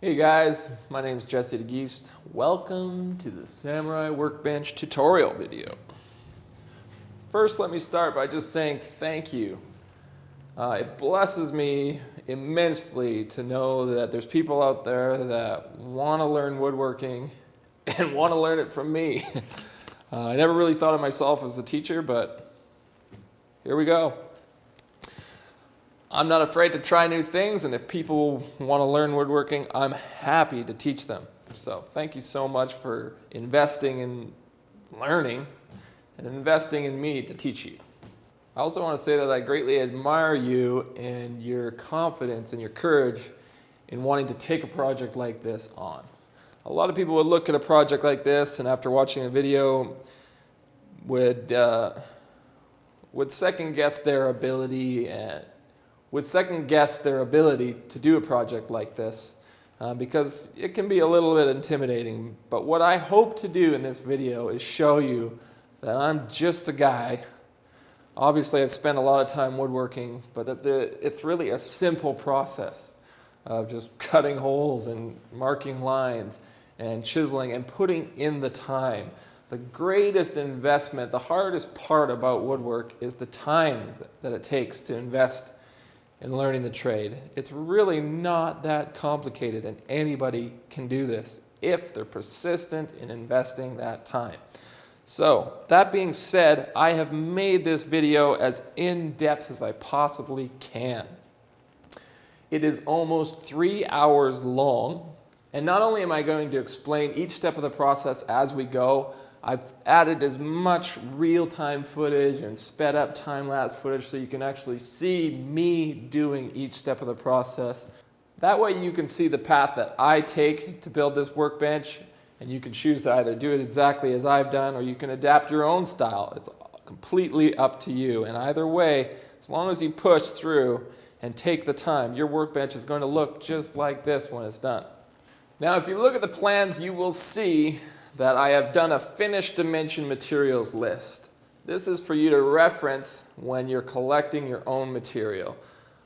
Hey guys, my name is Jesse DeGeest. Welcome to the Samurai Workbench tutorial video. First, let me start by just saying thank you. It blesses me immensely to know that there's people out there that want to learn woodworking and want to learn it from me. I never really thought of myself as a teacher, but here we go. I'm not afraid to try new things, and if people want to learn woodworking, I'm happy to teach them. So thank you so much for investing in learning and investing in me to teach you. I also want to say that I greatly admire you and your confidence and your courage in wanting to take a project like this on. A lot of people would look at a project like this and after watching a video would second guess their ability to do a project like this because it can be a little bit intimidating. But what I hope to do in this video is show you that I'm just a guy. Obviously, I've spent a lot of time woodworking, but that it's really a simple process of just cutting holes and marking lines and chiseling and putting in the time. The greatest investment, the hardest part about woodwork is the time that it takes to invest in learning the trade. It's really not that complicated, and anybody can do this if they're persistent in investing that time. So, that being said, I have made this video as in-depth as I possibly can. It is almost 3 hours long, and not only am I going to explain each step of the process as we go, I've added as much real-time footage and sped up time-lapse footage so you can actually see me doing each step of the process. That way you can see the path that I take to build this workbench, and you can choose to either do it exactly as I've done or you can adapt your own style. It's completely up to you. And either way, as long as you push through and take the time, your workbench is going to look just like this when it's done. Now, if you look at the plans, you will see that I have done a finished dimension materials list. This is for you to reference when you're collecting your own material.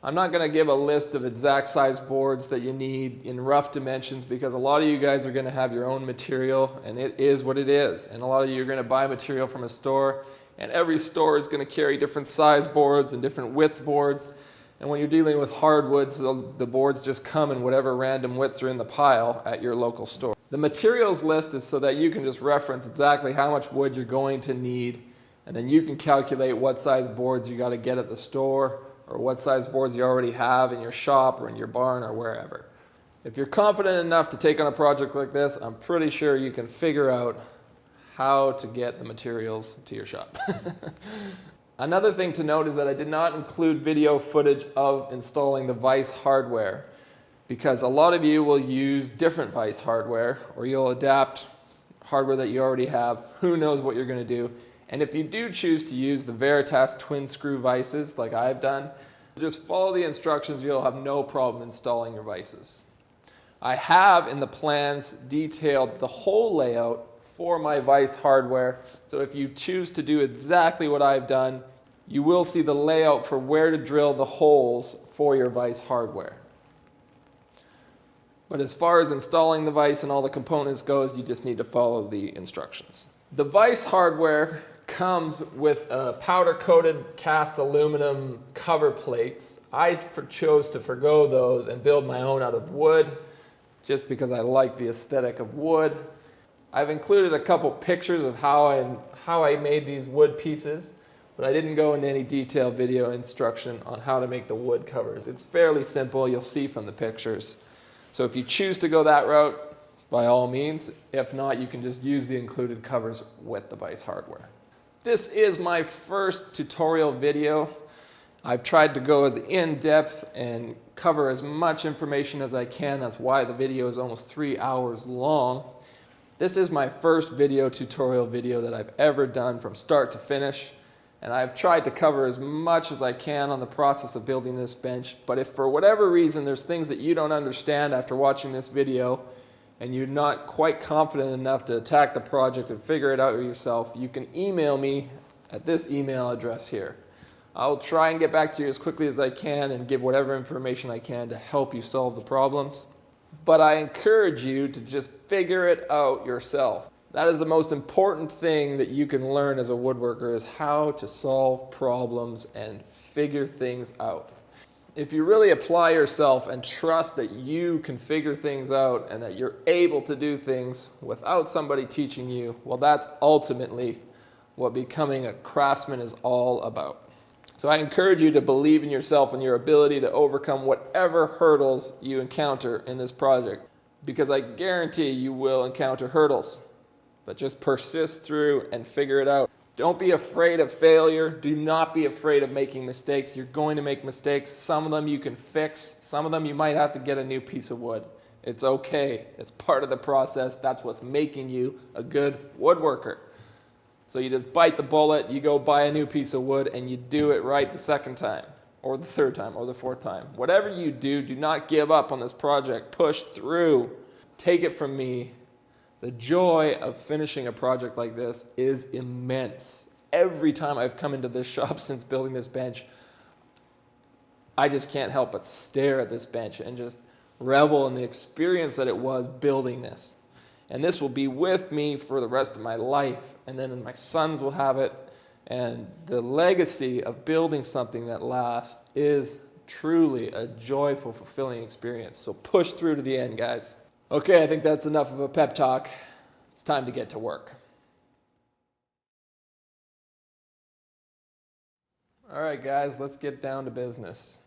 I'm not going to give a list of exact size boards that you need in rough dimensions because a lot of you guys are going to have your own material and it is what it is. And a lot of you are going to buy material from a store and every store is going to carry different size boards and different width boards. And when you're dealing with hardwoods, the boards just come in whatever random widths are in the pile at your local store. The materials list is so that you can just reference exactly how much wood you're going to need, and then you can calculate what size boards you got to get at the store or what size boards you already have in your shop or in your barn or wherever. If you're confident enough to take on a project like this, I'm pretty sure you can figure out how to get the materials to your shop. Another thing to note is that I did not include video footage of installing the vise hardware because a lot of you will use different vise hardware or you'll adapt hardware that you already have. Who knows what you're going to do. And if you do choose to use the Veritas twin screw vices like I've done, just follow the instructions. You'll have no problem installing your vices. I have in the plans detailed the whole layout for my vise hardware. So if you choose to do exactly what I've done, you will see the layout for where to drill the holes for your vise hardware. But as far as installing the vise and all the components goes, you just need to follow the instructions. The vise hardware comes with powder-coated cast aluminum cover plates. I chose to forgo those and build my own out of wood just because I like the aesthetic of wood. I've included a couple pictures of how I made these wood pieces, but I didn't go into any detailed video instruction on how to make the wood covers. It's fairly simple, you'll see from the pictures. So if you choose to go that route, by all means. If not, you can just use the included covers with the vise hardware. This is my first tutorial video. I've tried to go as in-depth and cover as much information as I can. That's why the video is almost 3 hours long. This is my first video tutorial video that I've ever done from start to finish. And I've tried to cover as much as I can on the process of building this bench. But if for whatever reason there's things that you don't understand after watching this video and you're not quite confident enough to attack the project and figure it out yourself, you can email me at this email address here. I'll try and get back to you as quickly as I can and give whatever information I can to help you solve the problems. but I encourage you to just figure it out yourself. That is the most important thing that you can learn as a woodworker, is how to solve problems and figure things out. If you really apply yourself and trust that you can figure things out and that you're able to do things without somebody teaching you, well, that's ultimately what becoming a craftsman is all about. So I encourage you to believe in yourself and your ability to overcome whatever hurdles you encounter in this project, because I guarantee you will encounter hurdles, but just persist through and figure it out. Don't be afraid of failure. Do not be afraid of making mistakes. You're going to make mistakes. Some of them you can fix. Some of them you might have to get a new piece of wood. It's okay. It's part of the process. That's what's making you a good woodworker. So you just bite the bullet, you go buy a new piece of wood, and you do it right the second time, or the third time, or the fourth time. Whatever you do, do not give up on this project. Push through. Take it from me. The joy of finishing a project like this is immense. Every time I've come into this shop since building this bench, I just can't help but stare at this bench and just revel in the experience that it was building this. And this will be with me for the rest of my life. And then my sons will have it. And the legacy of building something that lasts is truly a joyful, fulfilling experience. So push through to the end, guys. Okay, I think that's enough of a pep talk. It's time to get to work. All right, guys, let's get down to business.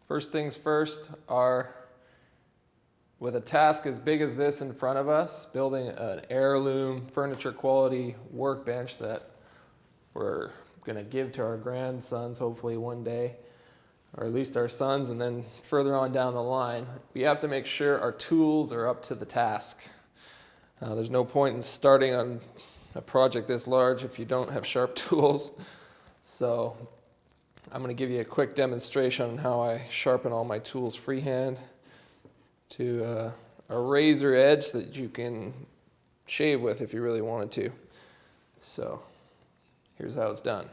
First things first are, with a task as big as this in front of us, building an heirloom, furniture quality workbench that we're going to give to our grandsons hopefully one day, or at least our sons, and then further on down the line, we have to make sure our tools are up to the task. There's no point in starting on a project this large if you don't have sharp tools. So I'm going to give you a quick demonstration on how I sharpen all my tools freehand to a razor edge that you can shave with if you really wanted to. So here's how it's done.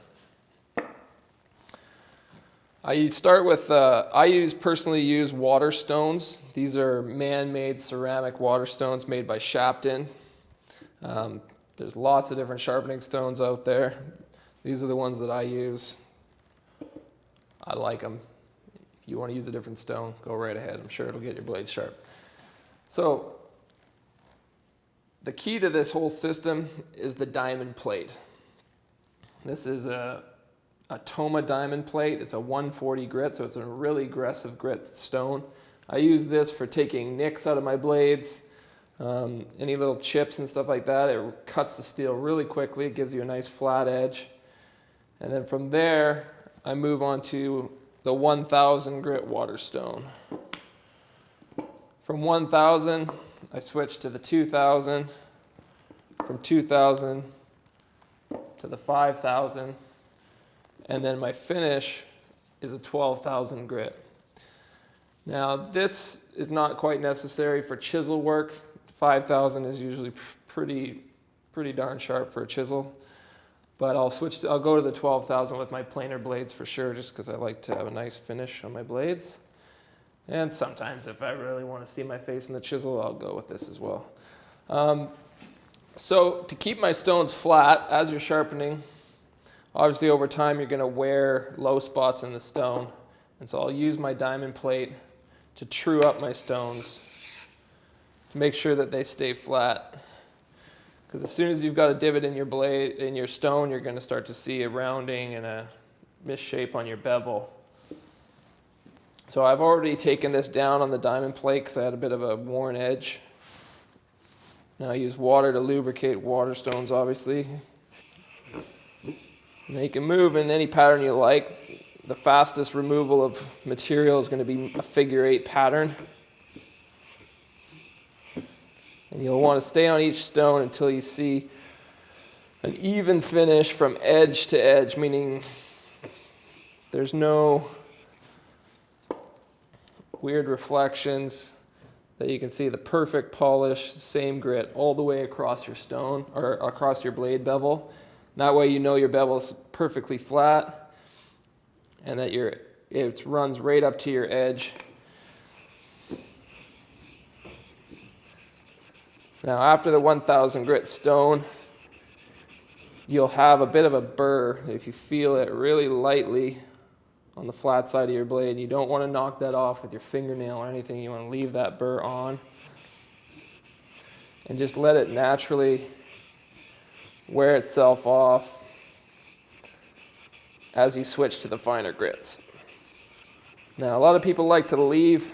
I start with, personally use water stones. These are man-made ceramic water stones made by Shapton. There's lots of different sharpening stones out there. These are the ones that I use. I like them. If you want to use a different stone, go right ahead. I'm sure it'll get your blades sharp. So the key to this whole system is the diamond plate. This is a Toma diamond plate. It's a 140 grit, so it's a really aggressive grit stone. I use this for taking nicks out of my blades, any little chips and stuff like that. It cuts the steel really quickly. It gives you a nice flat edge. And then from there, I move on to the 1000 grit water stone. From 1000, I switch to the 2000. From 2000 to the 5000. And then my finish is a 12,000 grit. Now this is not quite necessary for chisel work. 5,000 is usually pretty darn sharp for a chisel. But I'll go to the 12,000 with my planer blades for sure, just because I like to have a nice finish on my blades. And sometimes if I really want to see my face in the chisel, I'll go with this as well. So to keep my stones flat as you're sharpening, obviously over time you're going to wear low spots in the stone. And so I'll use my diamond plate to true up my stones to make sure that they stay flat. Because as soon as you've got a divot in your blade, in your stone, you're going to start to see a rounding and a misshape on your bevel. So I've already taken this down on the diamond plate because I had a bit of a worn edge. Now I use water to lubricate water stones, obviously. Now you can move in any pattern you like. The fastest removal of material is going to be a figure-8 pattern. And you'll want to stay on each stone until you see an even finish from edge to edge, meaning there's no weird reflections, that you can see the perfect polish, same grit all the way across your stone or across your blade bevel. That way you know your bevel is perfectly flat and that it runs right up to your edge. Now after the 1000 grit stone, you'll have a bit of a burr. If you feel it really lightly on the flat side of your blade, you don't want to knock that off with your fingernail or anything. You want to leave that burr on and just let it naturally wear itself off as you switch to the finer grits. Now, a lot of people like to leave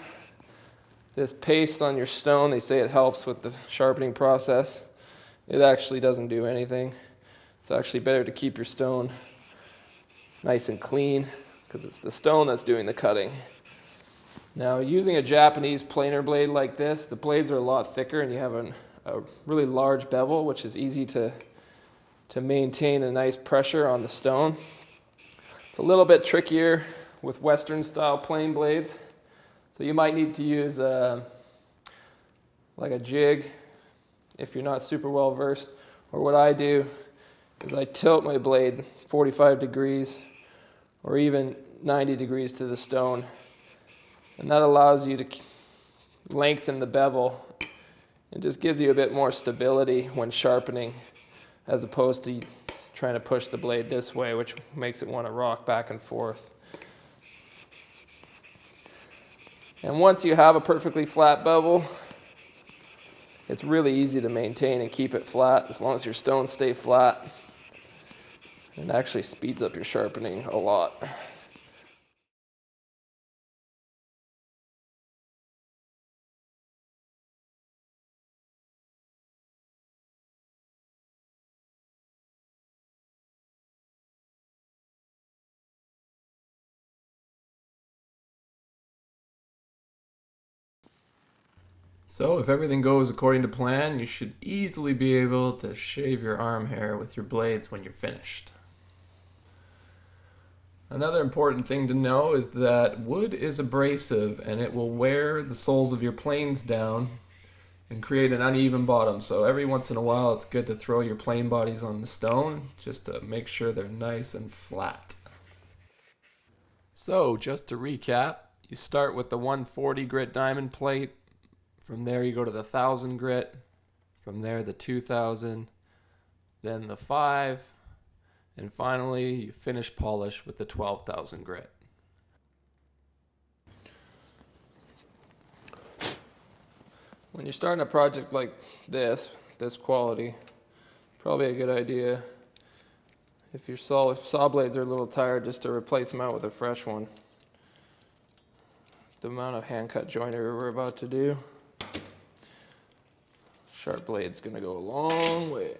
this paste on your stone. They say it helps with the sharpening process. It actually doesn't do anything. It's actually better to keep your stone nice and clean because it's the stone that's doing the cutting. Now, using a Japanese planer blade like this, the blades are a lot thicker and you have a really large bevel, which is easy to maintain a nice pressure on the stone. It's a little bit trickier with Western style plane blades. So you might need to use like a jig if you're not super well versed. Or what I do is I tilt my blade 45 degrees or even 90 degrees to the stone. And that allows you to lengthen the bevel and just gives you a bit more stability when sharpening as opposed to trying to push the blade this way, which makes it want to rock back and forth. And once you have a perfectly flat bevel, it's really easy to maintain and keep it flat as long as your stones stay flat. It actually speeds up your sharpening a lot. So if everything goes according to plan, you should easily be able to shave your arm hair with your blades when you're finished. Another important thing to know is that wood is abrasive and it will wear the soles of your planes down and create an uneven bottom. So every once in a while it's good to throw your plane bodies on the stone just to make sure they're nice and flat. So just to recap, you start with the 140 grit diamond plate. From there you go to the 1000 grit, from there the 2000, then the 5, and finally you finish polish with the 12,000 grit. When you're starting a project like this quality, probably a good idea if your saw blades are a little tired just to replace them out with a fresh one. The amount of hand cut joinery we're about to do, sharp blade's gonna go a long way.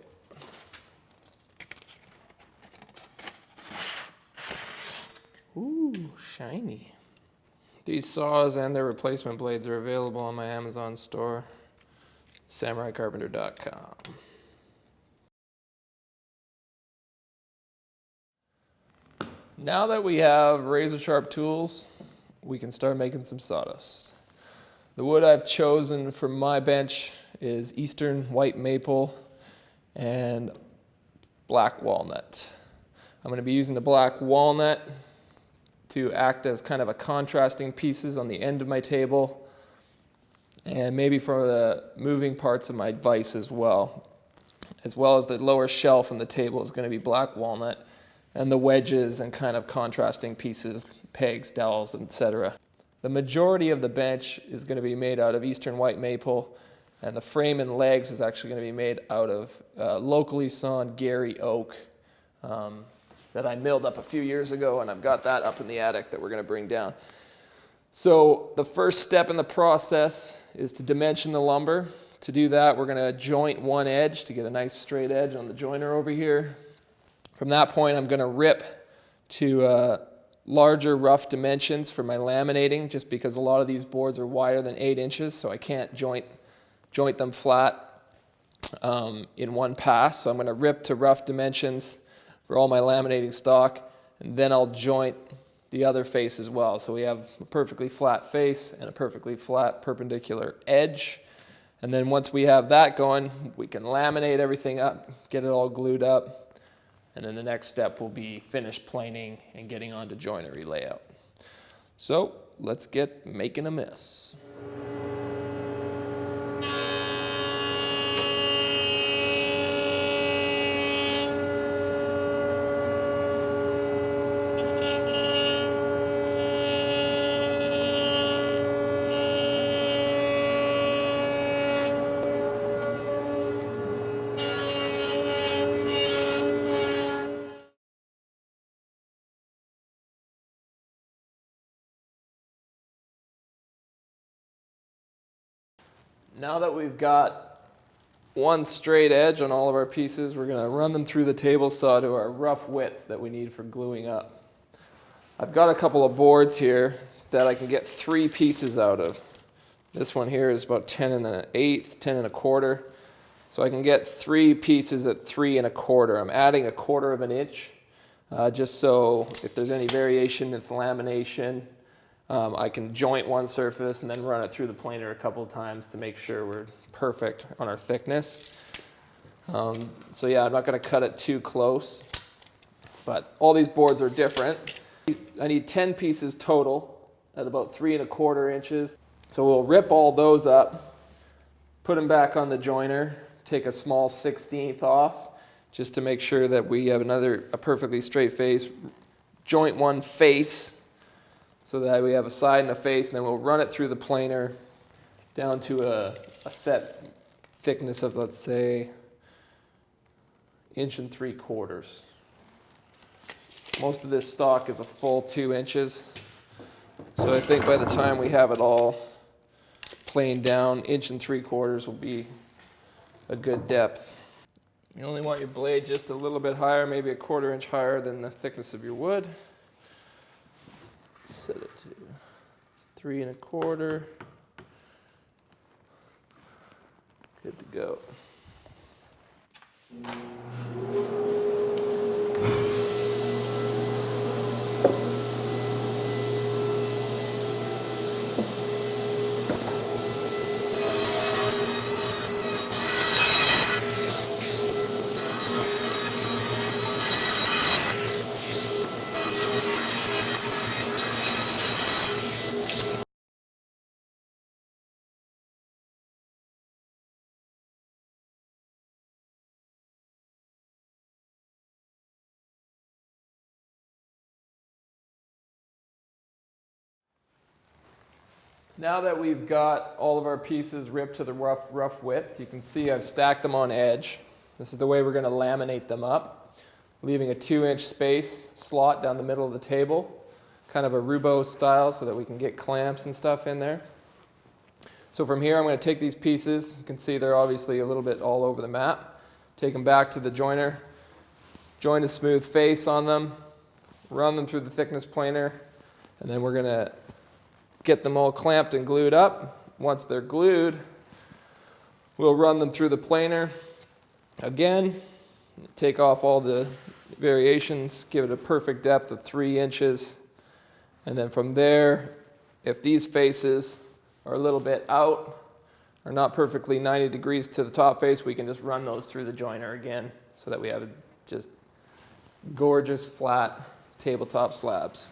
Ooh, shiny. These saws and their replacement blades are available on my Amazon store, samuraicarpenter.com. Now that we have razor sharp tools, we can start making some sawdust. The wood I've chosen for my bench is Eastern white maple and black walnut. I'm going to be using the black walnut to act as kind of a contrasting pieces on the end of my table and maybe for the moving parts of my vise as well as the lower shelf on the table is going to be black walnut and the wedges and kind of contrasting pieces, pegs, dowels, etc. The majority of the bench is going to be made out of Eastern white maple, and the frame and legs is actually going to be made out of locally sawn Gary oak that I milled up a few years ago, and I've got that up in the attic that we're going to bring down. So the first step in the process is to dimension the lumber. To do that, we're going to joint one edge to get a nice straight edge on the joiner over here. From that point, I'm going to rip to larger rough dimensions for my laminating, just because a lot of these boards are wider than 8 inches, so I can't joint them flat in one pass. So I'm going to rip to rough dimensions for all my laminating stock, and then I'll joint the other face as well. So we have a perfectly flat face and a perfectly flat perpendicular edge. And then once we have that going, we can laminate everything up, get it all glued up. And then the next step will be finish planing and getting onto joinery layout. So let's get making a mess. Now that we've got one straight edge on all of our pieces, we're going to run them through the table saw to our rough width that we need for gluing up. I've got a couple of boards here that I can get 3 pieces out of. This one here is about 10 1/8, 10 1/4. So I can get 3 pieces at 3 1/4. I'm adding 1/4 of an inch, just so if there's any variation with lamination, I can joint one surface and then run it through the planer a couple of times to make sure we're perfect on our thickness. So yeah, I'm not going to cut it too close, but all these boards are different. I need 10 pieces total at about 3 1/4 inches. So we'll rip all those up, put them back on the joiner, take a small 1/16 off just to make sure that we have a perfectly straight face. Joint one face so that we have a side and a face, and then we'll run it through the planer down to a set thickness of, let's say, 1 3/4 inches. Most of this stock is a full 2 inches. So I think by the time we have it all planed down, 1 3/4 inches will be a good depth. You only want your blade just a little bit higher, maybe 1/4 inch higher than the thickness of your wood. Set it to 3 1/4. Good to go. Now that we've got all of our pieces ripped to the rough width, you can see I've stacked them on edge. This is the way we're going to laminate them up, leaving a 2-inch space slot down the middle of the table, kind of a Roubo style so that we can get clamps and stuff in there. So from here I'm going to take these pieces, you can see they're obviously a little bit all over the map, take them back to the joiner, join a smooth face on them, run them through the thickness planer, and then we're going to get them all clamped and glued up. Once they're glued, we'll run them through the planer again, take off all the variations, give it a perfect depth of 3 inches, and then from there, if these faces are a little bit out, or not perfectly 90 degrees to the top face, we can just run those through the joiner again so that we have just gorgeous flat tabletop slabs.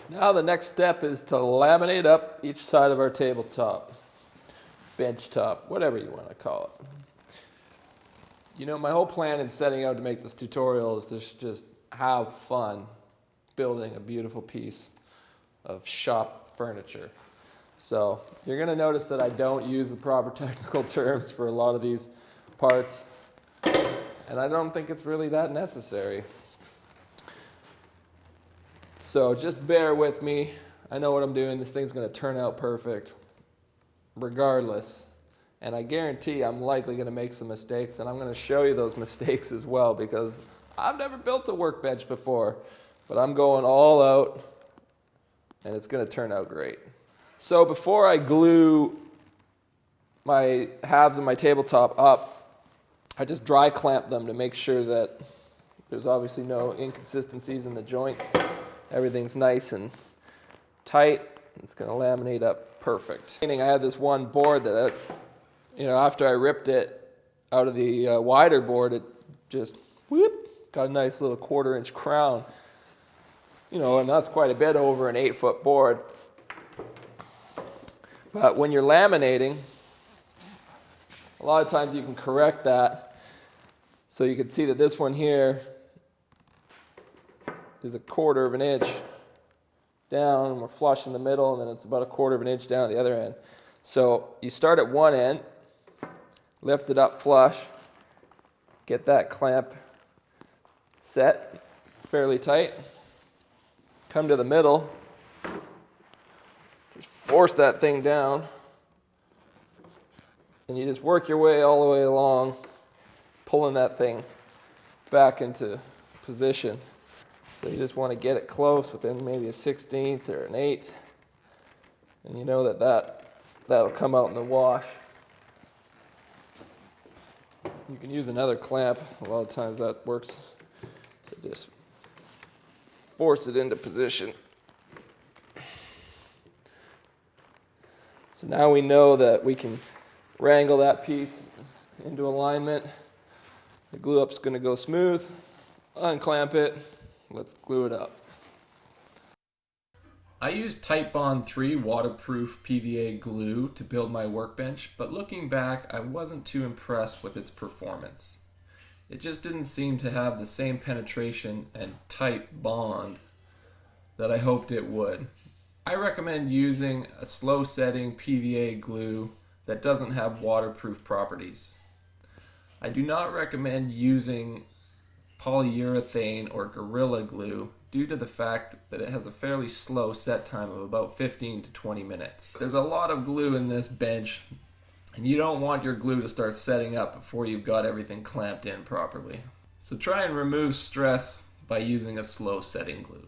Now the next step is to laminate up each side of our tabletop, bench top, whatever you want to call it. You know, my whole plan in setting out to make this tutorial is to just have fun building a beautiful piece of shop furniture. So you're going to notice that I don't use the proper technical terms for a lot of these parts, and I don't think it's really that necessary. So just bear with me. I know what I'm doing. This thing's going to turn out perfect regardless. And I guarantee I'm likely going to make some mistakes, and I'm going to show you those mistakes as well because I've never built a workbench before, but I'm going all out and it's going to turn out great. So before I glue my halves of my tabletop up, I just dry clamp them to make sure that there's obviously no inconsistencies in the joints. Everything's nice and tight. It's going to laminate up perfect. I had this one board that, after I ripped it out of the wider board, it just got a nice little 1/4 inch crown. And that's quite a bit over an 8-foot board. But when you're laminating, a lot of times you can correct that So you can see that this one here is 1/4 of an inch down, and we're flush in the middle, and then it's about 1/4 of an inch down at the other end. So you start at one end, lift it up flush, get that clamp set fairly tight, come to the middle, just force that thing down, and you just work your way all the way along, pulling that thing back into position. So you just want to get it close within maybe a 1/16 or an 1/8, and you know that'll come out in the wash. You can use another clamp. A lot of times that works. So just force it into position. So now we know that we can wrangle that piece into alignment. The glue up's going to go smooth. Unclamp it. Let's glue it up. I used Titebond 3 waterproof PVA glue to build my workbench, but looking back, I wasn't too impressed with its performance. It just didn't seem to have the same penetration and tight bond that I hoped it would. I recommend using a slow setting PVA glue that doesn't have waterproof properties. I do not recommend using polyurethane or Gorilla Glue due to the fact that it has a fairly slow set time of about 15 to 20 minutes. There's a lot of glue in this bench, and you don't want your glue to start setting up before you've got everything clamped in properly. So try and remove stress by using a slow setting glue.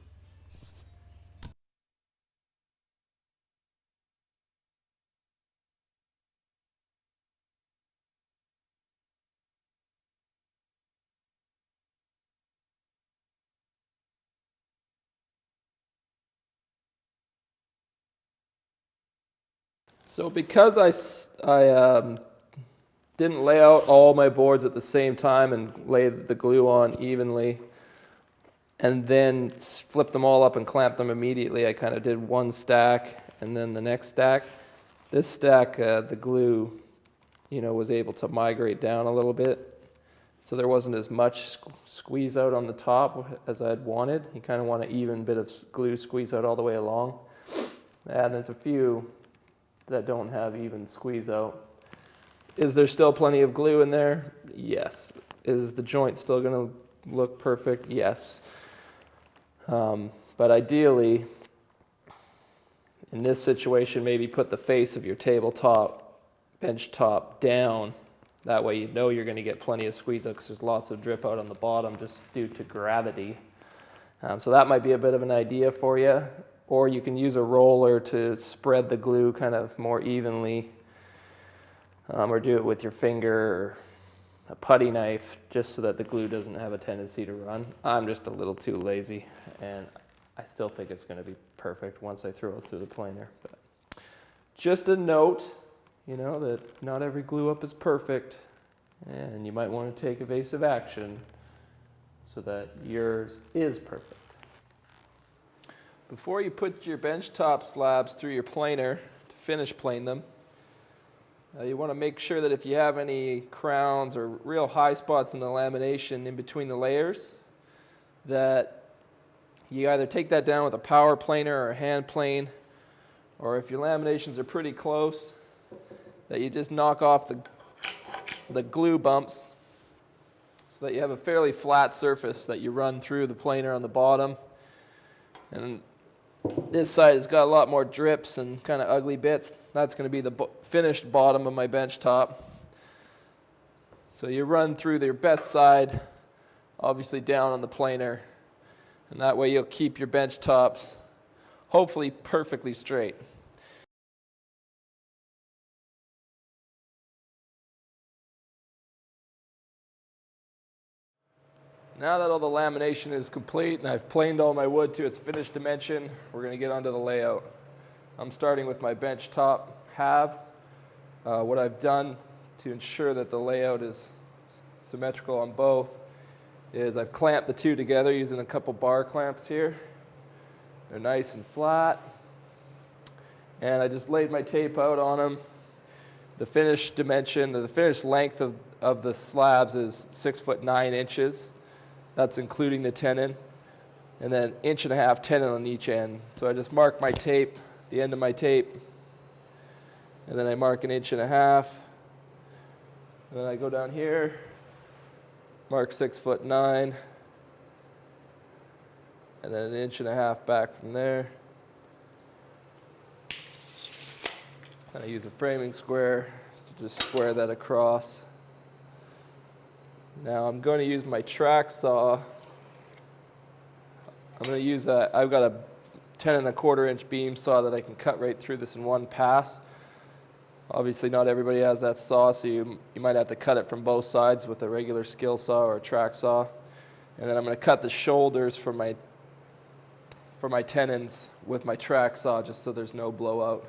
So because I didn't lay out all my boards at the same time and lay the glue on evenly and then flip them all up and clamp them immediately, I kind of did one stack and then the next stack. This stack, the glue, was able to migrate down a little bit, so there wasn't as much squeeze out on the top as I'd wanted. You kind of want an even bit of glue squeeze out all the way along. And there's a few that don't have even squeeze out. Is there still plenty of glue in there? Yes. Is the joint still going to look perfect? Yes. But ideally, in this situation, maybe put the face of your tabletop, bench top down. That way you know you're going to get plenty of squeeze out because there's lots of drip out on the bottom just due to gravity. So that might be a bit of an idea for you. Or you can use a roller to spread the glue kind of more evenly, or do it with your finger or a putty knife just so that the glue doesn't have a tendency to run. I'm just a little too lazy, and I still think it's going to be perfect once I throw it through the planer. But just a note, that not every glue up is perfect, and you might want to take evasive action so that yours is perfect. Before you put your benchtop slabs through your planer to finish plane them, you want to make sure that if you have any crowns or real high spots in the lamination in between the layers, that you either take that down with a power planer or a hand plane, or if your laminations are pretty close, that you just knock off the glue bumps so that you have a fairly flat surface that you run through the planer on the bottom. And this side has got a lot more drips and kind of ugly bits. That's going to be the finished bottom of my bench top. So you run through your best side, obviously down on the planer, and that way you'll keep your bench tops hopefully perfectly straight. Now that all the lamination is complete and I've planed all my wood to its finished dimension, we're going to get onto the layout. I'm starting with my bench top halves. What I've done to ensure that the layout is symmetrical on both is I've clamped the two together using a couple bar clamps here. They're nice and flat. And I just laid my tape out on them. The finished dimension, the finished length of the slabs is 6'9". That's including the tenon. And then 1.5 inch tenon on each end. So I just mark my tape, the end of my tape, and then I mark 1.5 inches. And then I go down here, mark 6'9", and then 1.5 inches back from there. And I use a framing square to just square that across. Now I'm going to use my track saw. I'm going to use I've got a 10 1/4 inch beam saw that I can cut right through this in one pass. Obviously not everybody has that saw, so you might have to cut it from both sides with a regular skill saw or a track saw. And then I'm going to cut the shoulders for my tenons with my track saw just so there's no blowout.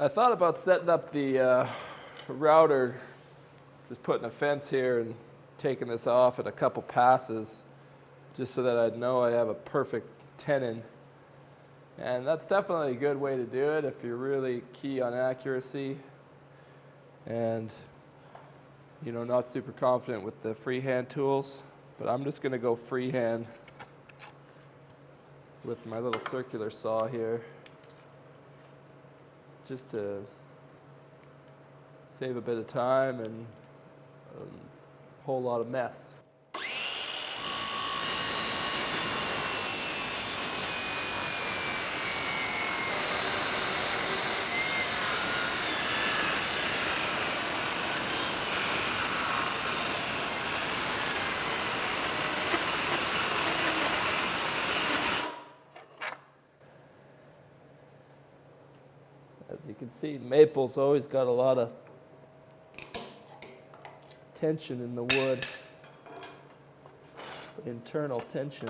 I thought about setting up the router, just putting a fence here and taking this off in a couple passes, just so that I'd know I have a perfect tenon. And that's definitely a good way to do it if you're really key on accuracy and not super confident with the freehand tools. But I'm just going to go freehand with my little circular saw here, just to save a bit of time and a whole lot of mess. As you can see, maple's always got a lot of tension in the wood, internal tension.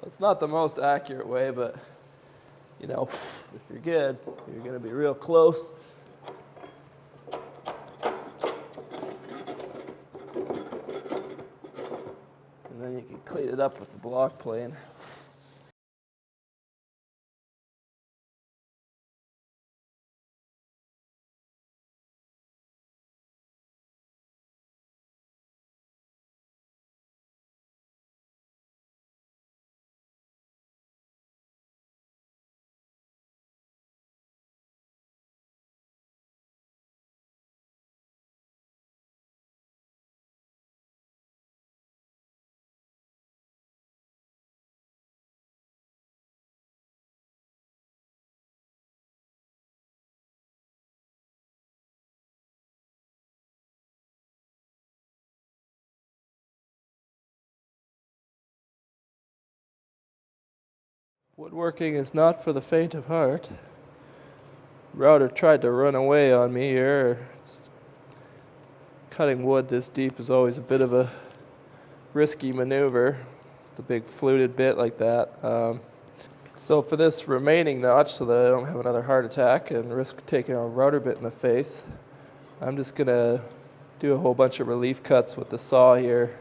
It's not the most accurate way, but if you're good, you're going to be real close. And then you can clean it up with the block plane. Woodworking is not for the faint of heart. Router tried to run away on me here. Cutting wood this deep is always a bit of a risky maneuver, the big fluted bit like that. So for this remaining notch, so that I don't have another heart attack and risk taking a router bit in the face, I'm just going to do a whole bunch of relief cuts with the saw here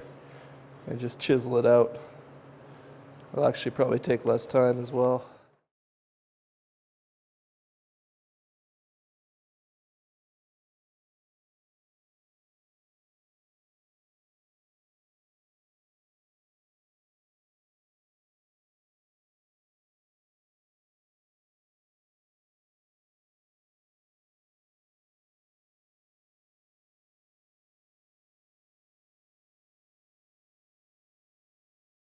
and just chisel it out. It'll actually probably take less time as well.